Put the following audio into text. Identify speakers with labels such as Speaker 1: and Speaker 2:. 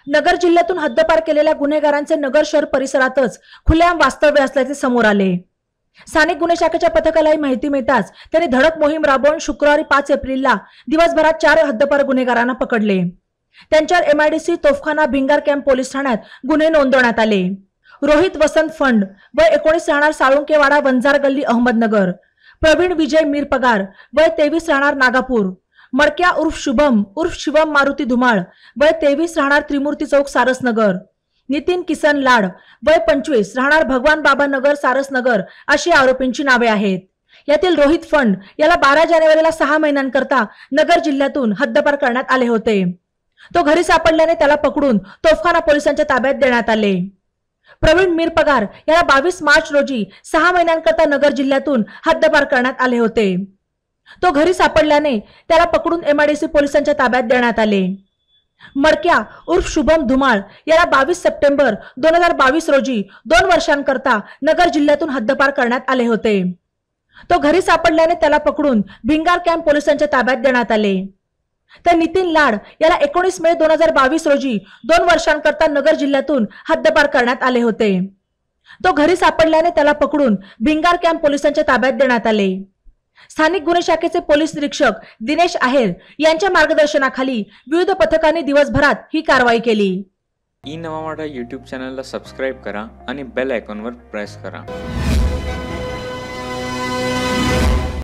Speaker 1: नगर जिल्ह्यातून हद्दपार केलेल्या गुन्हेगारांचे नगर शहर परिसरातच खुलेआम वास्तव्य असल्याचे समोर आले। स्थानिक गुन्हे शाखेच्या पथकाला ही माहिती मिळताच त्यांनी धडक मोहीम राबवून शुक्रवारी 5 एप्रिलला दिवसभरात 4 हद्दपार गुन्हेगारांना पकडले। त्यांच्यावर MIDC तोफखाना भिंगार कॅम्प पोलीस ठाण्यात गुन्हे नोंदवण्यात आले। रोहित वसंत फंड वय 19 राहणार साळुंकेवाडा वंजार गल्ली अहमदनगर, प्रवीण विजय मीर पगार वय 23 राहणार नागापूर, मडक्या उर्फ शुभम उर्फ शिवम मारुती धुमाळ वय 23 राहणार त्रिमूर्ती चौक सारसनगर, नितीन किसन लाड वय 25 राहणार भगवान बाबा नगर सारसनगर अशी आरोपींची नावे आहेत। यातील रोहित फंड याला 12 जानेवारीला 6 महिन्यांकरता नगर जिल्ह्यातून हद्दपार करण्यात आले होते। तो घरी सापडल्याने त्याला पकडून तोफखाना पोलिसांच्या ताब्यात देण्यात आले। प्रवीण मीर पगार याला 22 मार्च रोजी 6 महिन्यांकरता नगर जिल्ह्यातून हद्दपार करण्यात आले होते। तो घरी सापडल्याने त्याला पकडून MIDC पोलिसांच्या ताब्यात देण्यात आले। मडक्या उर्फ शुभम धुमाळ याला 22 सप्टेंबर 2022 रोजी 2 वर्षांकरता नगर जिल्ह्यातून हद्दपार करण्यात आले होते। तो घरी सापडल्याने त्याला पकडून भिंगार कॅम्प पोलिसांच्या ताब्यात देण्यात आले। तर नितीन लाड याला 19 मे 2022 रोजी 2 वर्षांकरता नगर जिल्ह्यातून हद्दपार करण्यात आले होते। तो घरी सापडल्याने त्याला पकडून भिंगार कॅम्प पोलिसांच्या ताब्यात देण्यात आले। स्थानिक गुन्हे शाखेचे पोलीस निरीक्षक दिनेश आहेर यांच्या मार्गदर्शनाखाली विविध पथकांनी दिवसभरात ही कारवाई केली।
Speaker 2: ई नवा मराठा YouTube चॅनलला सबस्क्राइब करा आणि बेल आयकॉनवर प्रेस करा।